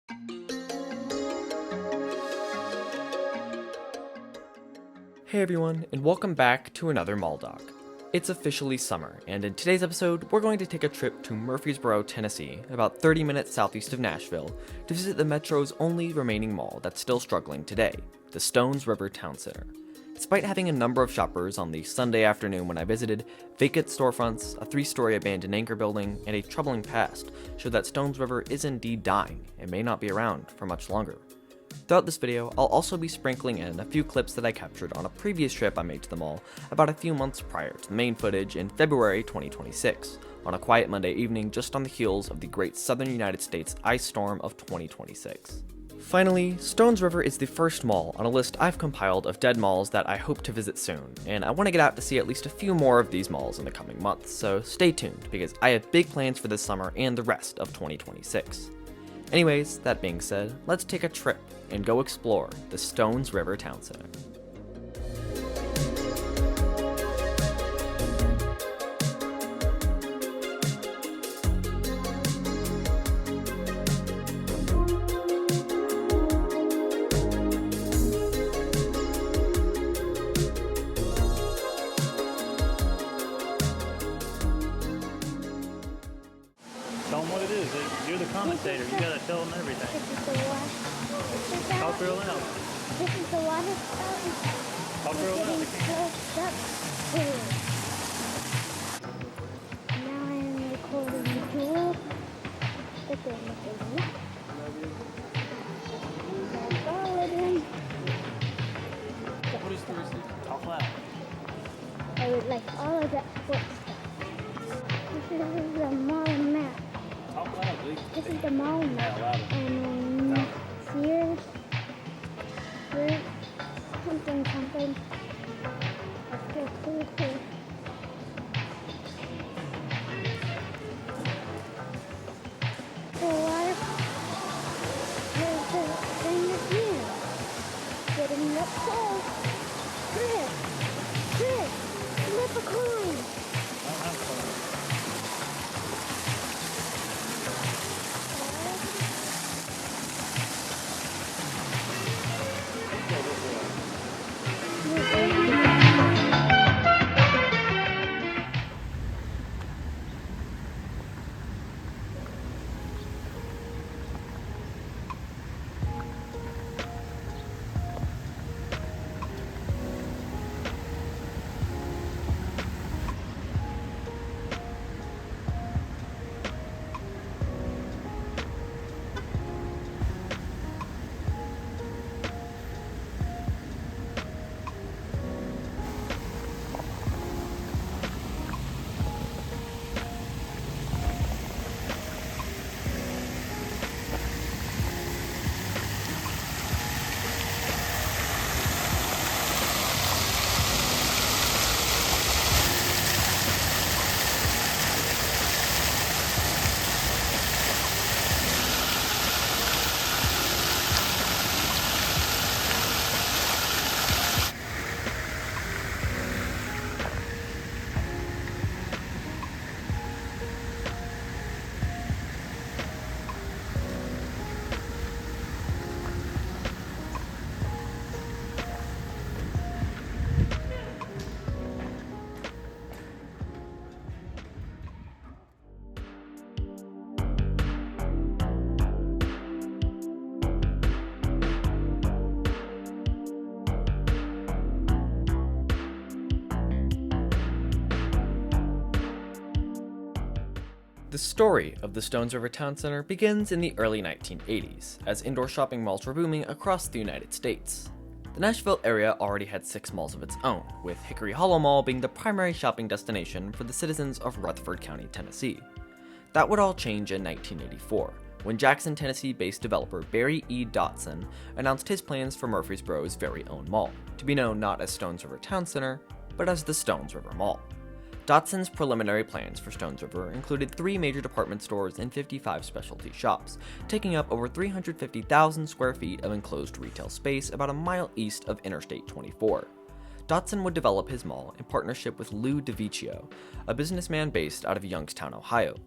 Hey everyone, and welcome back to another MallDoc. It's officially summer, and in today's episode, we're going to take a trip to Murfreesboro, Tennessee, about 30 minutes southeast of Nashville, to visit the Metro's only remaining mall that's still struggling today, the Stones River Town Center. Despite having a number of shoppers on the Sunday afternoon when I visited, vacant storefronts, a 3-story abandoned anchor building, and a troubling past show that Stones River is indeed dying and may not be around for much longer. Throughout this video, I'll also be sprinkling in a few clips that I captured on a previous trip I made to the mall about a few months prior to the main footage in February 2026, on a quiet Monday evening just on the heels of the great southern United States ice storm of 2026. Finally, Stones River is the first mall on a list I've compiled of dead malls that I hope to visit soon, and I want to get out to see at least a few more of these malls in the coming months, so stay tuned because I have big plans for this summer and the rest of 2026. Anyways, that being said, let's take a trip and go explore the Stones River Town Center. Tell them what it is. You're the commentator. You gotta tell them everything. This is the water. Talk real loud. This is the water fountain. Talk real loud. Close up here. Now I'm recording the pool. Look at me. What is the receipt? Talk loud. I would like all of that sports stuff. This is the mall map. Talk loud, please. This is the mall Yeah, map. louder. And Sears, fruit, something. Let's go food here. The water. There's the thing of here. Getting up close. Chris, flip a coin. I don't have fun. The story of the Stones River Town Center begins in the early 1980s, as indoor shopping malls were booming across the United States. The Nashville area already had 6 malls of its own, with Hickory Hollow Mall being the primary shopping destination for the citizens of Rutherford County, Tennessee. That would all change in 1984, when Jackson, Tennessee-based developer Barry E. Dotson announced his plans for Murfreesboro's very own mall, to be known not as Stones River Town Center, but as the Stones River Mall. Dotson's preliminary plans for Stones River included 3 major department stores and 55 specialty shops, taking up over 350,000 square feet of enclosed retail space about a mile east of Interstate 24. Dotson would develop his mall in partnership with Lou DiViccio, a businessman based out of Youngstown, Ohio.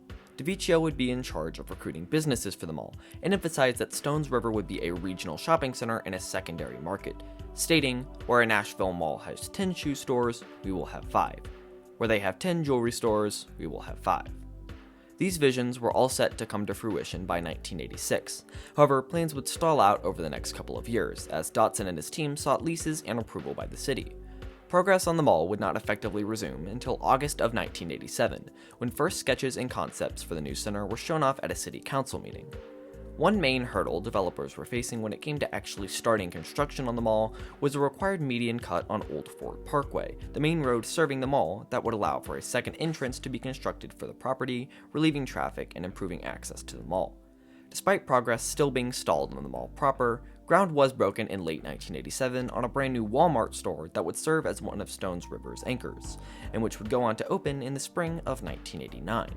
DeVicchio would be in charge of recruiting businesses for the mall, and emphasized that Stones River would be a regional shopping center and a secondary market, stating, "Where a Nashville mall has 10 shoe stores, we will have 5. Where they have 10 jewelry stores, we will have 5. These visions were all set to come to fruition by 1986. However, plans would stall out over the next couple of years, as Dotson and his team sought leases and approval by the city. Progress on the mall would not effectively resume until August of 1987, when first sketches and concepts for the new center were shown off at a city council meeting. One main hurdle developers were facing when it came to actually starting construction on the mall was a required median cut on Old Fort Parkway, the main road serving the mall that would allow for a second entrance to be constructed for the property, relieving traffic and improving access to the mall. Despite progress still being stalled on the mall proper, ground was broken in late 1987 on a brand new Walmart store that would serve as one of Stones River's anchors, and which would go on to open in the spring of 1989.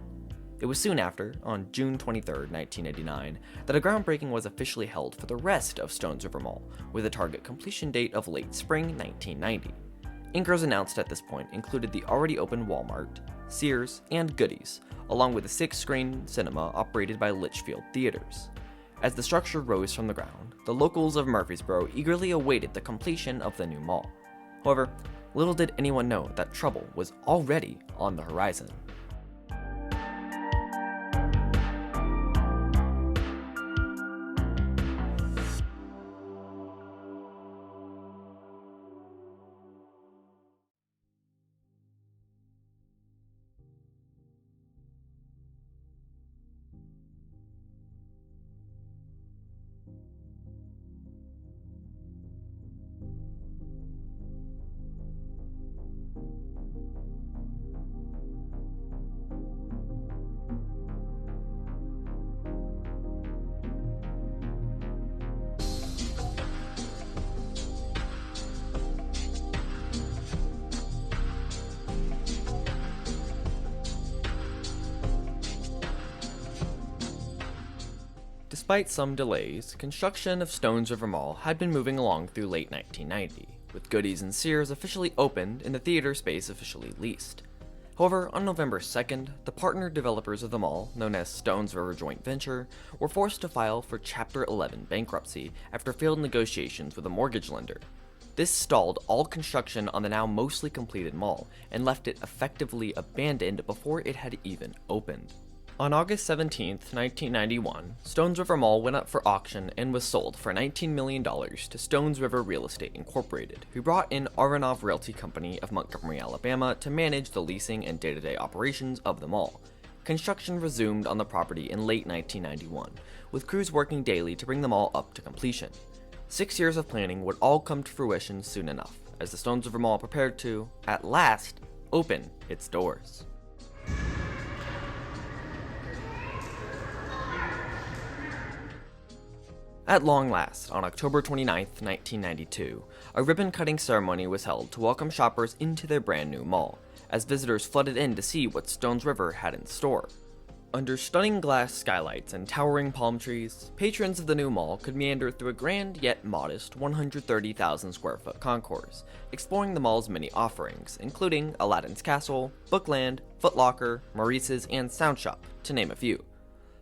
It was soon after, on June 23, 1989, that a groundbreaking was officially held for the rest of Stones River Mall, with a target completion date of late spring 1990. Anchors announced at this point included the already open Walmart, Sears, and Goodies, along with a 6-screen cinema operated by Litchfield Theaters. As the structure rose from the ground, the locals of Murfreesboro eagerly awaited the completion of the new mall. However, little did anyone know that trouble was already on the horizon. Despite some delays, construction of Stones River Mall had been moving along through late 1990, with Goodies and Sears officially opened and the theater space officially leased. However, on November 2nd, the partner developers of the mall, known as Stones River Joint Venture, were forced to file for Chapter 11 bankruptcy after failed negotiations with a mortgage lender. This stalled all construction on the now mostly completed mall and left it effectively abandoned before it had even opened. On August 17, 1991, Stones River Mall went up for auction and was sold for $19 million to Stones River Real Estate Incorporated, who brought in Aronoff Realty Company of Montgomery, Alabama to manage the leasing and day-to-day operations of the mall. Construction resumed on the property in late 1991, with crews working daily to bring the mall up to completion. 6 years of planning would all come to fruition soon enough, as the Stones River Mall prepared to, at last, open its doors. At long last, on October 29, 1992, a ribbon-cutting ceremony was held to welcome shoppers into their brand new mall, as visitors flooded in to see what Stones River had in store. Under stunning glass skylights and towering palm trees, patrons of the new mall could meander through a grand yet modest 130,000 square foot concourse, exploring the mall's many offerings, including Aladdin's Castle, Bookland, Foot Locker, Maurice's, and Sound Shop, to name a few.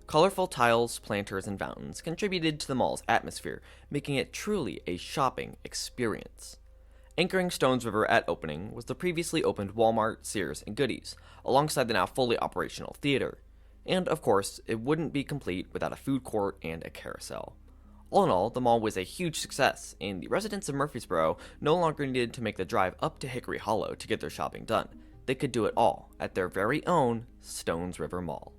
Colorful tiles, planters, and fountains contributed to the mall's atmosphere, making it truly a shopping experience. Anchoring Stones River at opening was the previously opened Walmart, Sears, and Goodies, alongside the now fully operational theater. And, of course, it wouldn't be complete without a food court and a carousel. All in all, the mall was a huge success, and the residents of Murfreesboro no longer needed to make the drive up to Hickory Hollow to get their shopping done. They could do it all at their very own Stones River Mall.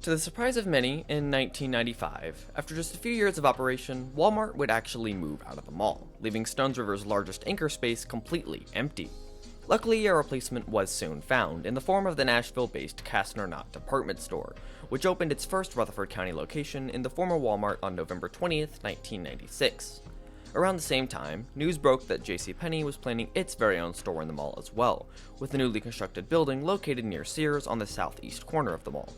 To the surprise of many, in 1995, after just a few years of operation, Walmart would actually move out of the mall, leaving Stones River's largest anchor space completely empty. Luckily, a replacement was soon found in the form of the Nashville-based Castner Knott department store, which opened its first Rutherford County location in the former Walmart on November 20th, 1996. Around the same time, news broke that JCPenney was planning its very own store in the mall as well, with a newly constructed building located near Sears on the southeast corner of the mall.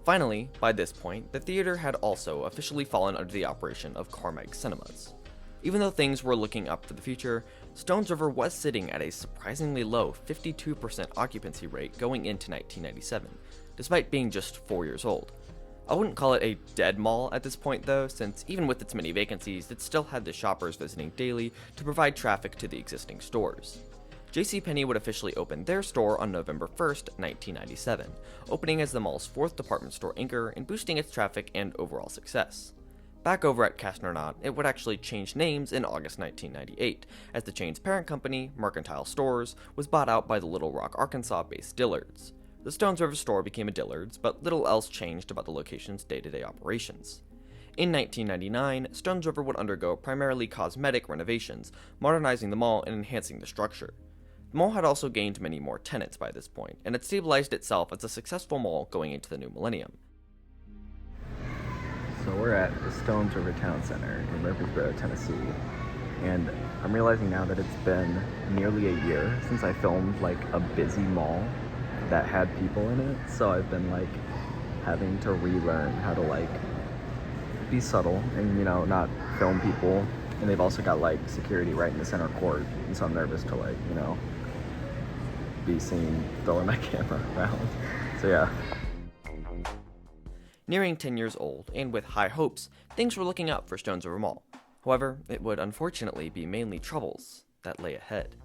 Finally, by this point, the theater had also officially fallen under the operation of Carmike Cinemas. Even though things were looking up for the future, Stones River was sitting at a surprisingly low 52% occupancy rate going into 1997, despite being just 4 years old. I wouldn't call it a dead mall at this point though, since even with its many vacancies, it still had the shoppers visiting daily to provide traffic to the existing stores. JCPenney would officially open their store on November 1st, 1997, opening as the mall's fourth department store anchor and boosting its traffic and overall success. Back over at Castner Knott, it would actually change names in August 1998, as the chain's parent company, Mercantile Stores, was bought out by the Little Rock, Arkansas-based Dillard's. The Stones River store became a Dillard's, but little else changed about the location's day-to-day operations. In 1999, Stones River would undergo primarily cosmetic renovations, modernizing the mall and enhancing the structure. The mall had also gained many more tenants by this point, and had stabilized itself as a successful mall going into the new millennium. So we're at the Stones River Town Center in Murfreesboro, Tennessee, and I'm realizing now that it's been nearly a year since I filmed like a busy mall that had people in it, so I've been like having to relearn how to like be subtle and not film people, and they've also got like security right in the center court, and so I'm nervous to like be seen throwing my camera around. So yeah. Nearing 10 years old, and with high hopes, things were looking up for Stones River Mall. However, it would unfortunately be mainly troubles that lay ahead.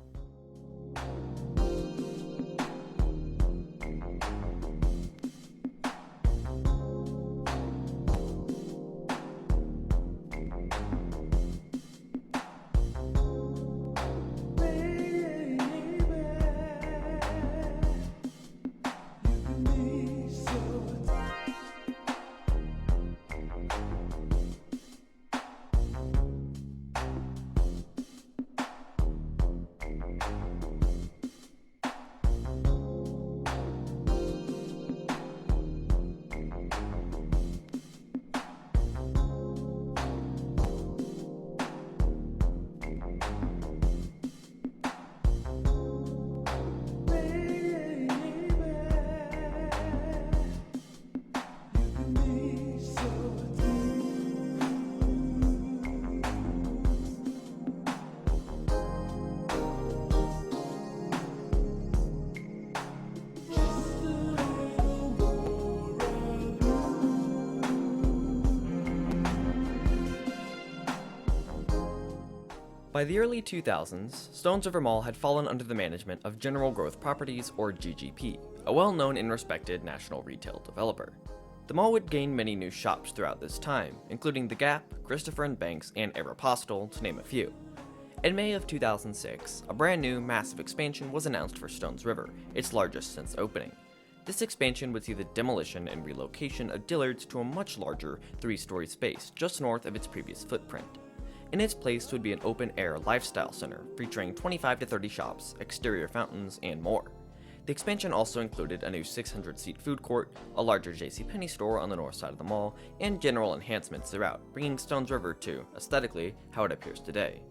By the early 2000s, Stones River Mall had fallen under the management of General Growth Properties, or GGP, a well-known and respected national retail developer. The mall would gain many new shops throughout this time, including The Gap, Christopher & Banks, and Aeropostale, to name a few. In May of 2006, a brand new, massive expansion was announced for Stones River, its largest since opening. This expansion would see the demolition and relocation of Dillard's to a much larger, 3-story space just north of its previous footprint. In its place would be an open-air lifestyle center featuring 25 to 30 shops, exterior fountains, and more. The expansion also included a new 600-seat food court, a larger JCPenney store on the north side of the mall, and general enhancements throughout, bringing Stones River to, aesthetically, how it appears today.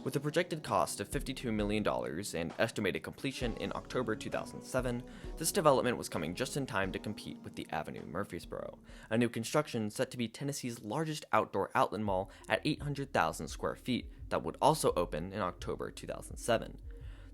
With a projected cost of $52 million and estimated completion in October 2007, this development was coming just in time to compete with the Avenue Murfreesboro, a new construction set to be Tennessee's largest outdoor outlet mall at 800,000 square feet that would also open in October 2007.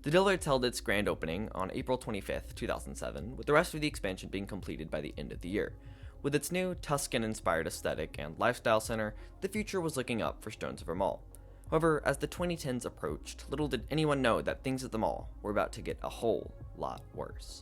The Dillard's held its grand opening on April 25, 2007, with the rest of the expansion being completed by the end of the year. With its new Tuscan-inspired aesthetic and lifestyle center, the future was looking up for Stones River Mall. However, as the 2010s approached, little did anyone know that things at the mall were about to get a whole lot worse.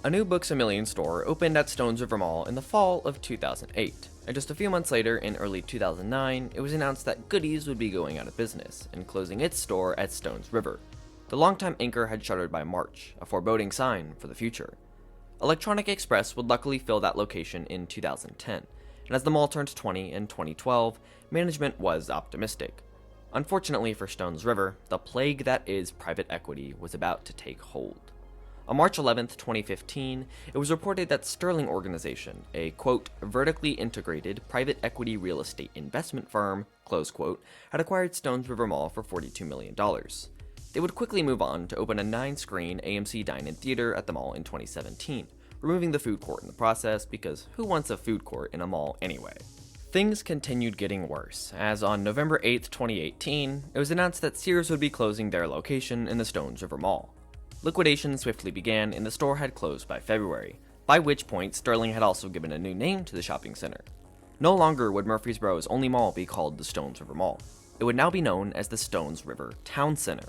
A new Books A Million store opened at Stones River Mall in the fall of 2008, and just a few months later, in early 2009, it was announced that Goodies would be going out of business and closing its store at Stones River. The longtime anchor had shuttered by March, a foreboding sign for the future. Electronic Express would luckily fill that location in 2010, and as the mall turned 20 in 2012, management was optimistic. Unfortunately for Stones River, the plague that is private equity was about to take hold. On March 11, 2015, it was reported that Sterling Organization, a, quote, vertically integrated private equity real estate investment firm, close quote, had acquired Stones River Mall for $42 million. They would quickly move on to open a 9-screen AMC dine-in theater at the mall in 2017, removing the food court in the process because who wants a food court in a mall anyway? Things continued getting worse, as on November 8, 2018, it was announced that Sears would be closing their location in the Stones River Mall. Liquidation swiftly began and the store had closed by February, by which point Sterling had also given a new name to the shopping center. No longer would Murfreesboro's only mall be called the Stones River Mall. It would now be known as the Stones River Town Center.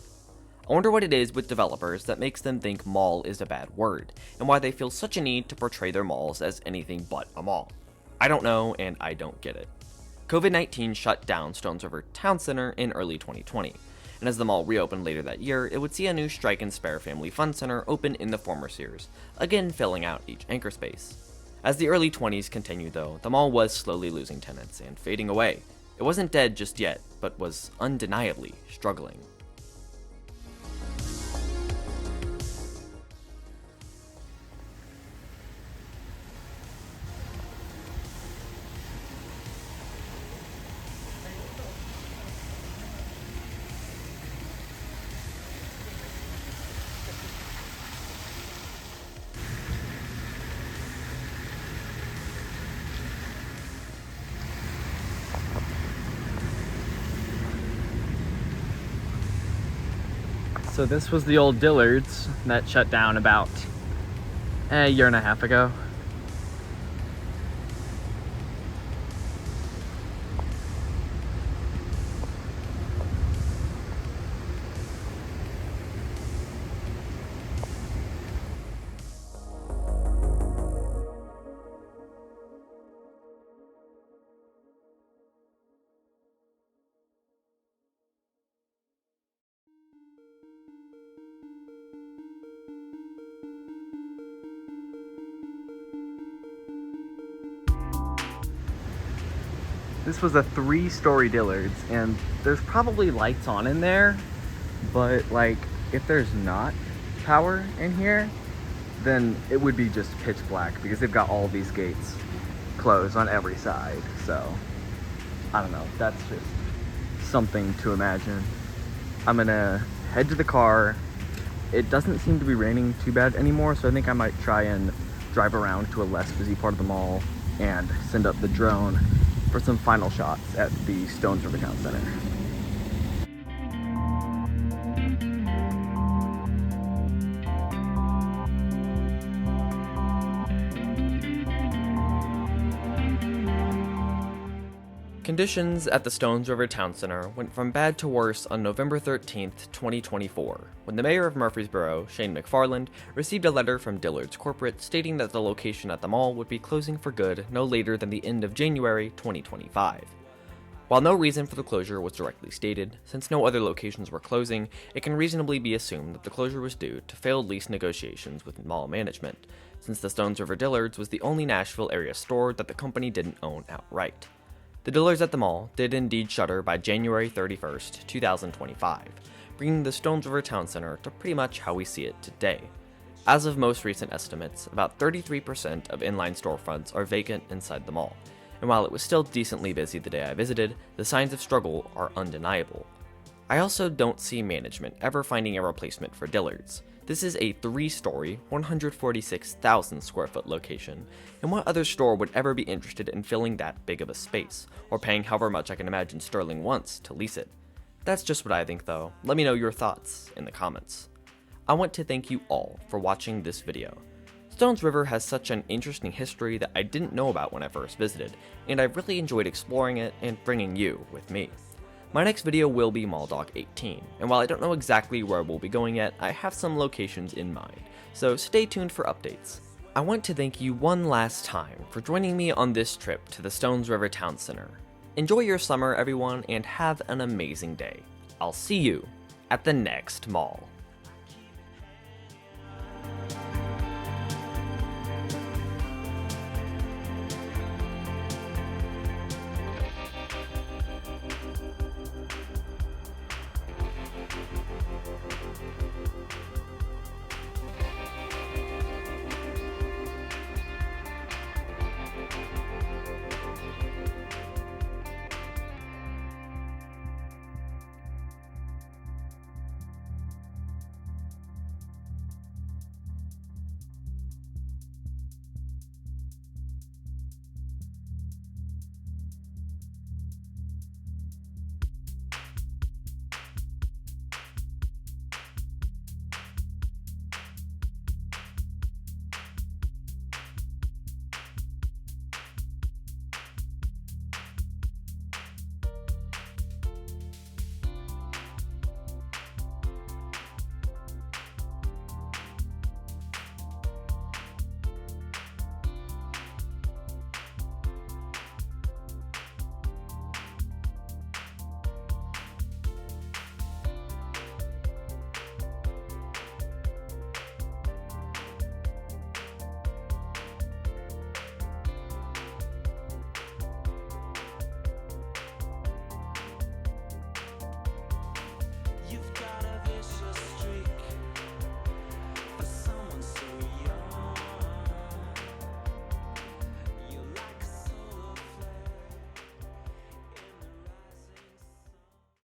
I wonder what it is with developers that makes them think mall is a bad word, and why they feel such a need to portray their malls as anything but a mall. I don't know, and I don't get it. COVID-19 shut down Stones River Town Center in early 2020, and as the mall reopened later that year, it would see a new Strike and Spare Family Fun Center open in the former Sears, again filling out each anchor space. As the early 20s continued though, the mall was slowly losing tenants and fading away. It wasn't dead just yet, but was undeniably struggling. So this was the old Dillard's that shut down about a year and a half ago. This was a 3-story Dillard's, and there's probably lights on in there, but like if there's not power in here, then it would be just pitch black because they've got all these gates closed on every side. So I don't know, that's just something to imagine. I'm gonna head to the car. It doesn't seem to be raining too bad anymore, so I think I might try and drive around to a less busy part of the mall and send up the drone for some final shots at the Stones River Town Center. Conditions at the Stones River Town Center went from bad to worse on November 13, 2024, when the mayor of Murfreesboro, Shane McFarland, received a letter from Dillard's Corporate stating that the location at the mall would be closing for good no later than the end of January 2025. While no reason for the closure was directly stated, since no other locations were closing, it can reasonably be assumed that the closure was due to failed lease negotiations with mall management, since the Stones River Dillard's was the only Nashville area store that the company didn't own outright. The Dillards at the mall did indeed shutter by January 31st, 2025, bringing the Stones River Town Center to pretty much how we see it today. As of most recent estimates, about 33% of inline storefronts are vacant inside the mall, and while it was still decently busy the day I visited, the signs of struggle are undeniable. I also don't see management ever finding a replacement for Dillard's. This is a 3-story, 146,000 square foot location, and what other store would ever be interested in filling that big of a space, or paying however much I can imagine Sterling wants to lease it? That's just what I think though. Let me know your thoughts in the comments. I want to thank you all for watching this video. Stones River has such an interesting history that I didn't know about when I first visited, and I've really enjoyed exploring it and bringing you with me. My next video will be MallDoc 18, and while I don't know exactly where we'll be going yet, I have some locations in mind, so stay tuned for updates. I want to thank you one last time for joining me on this trip to the Stones River Town Center. Enjoy your summer, everyone, and have an amazing day. I'll see you at the next mall.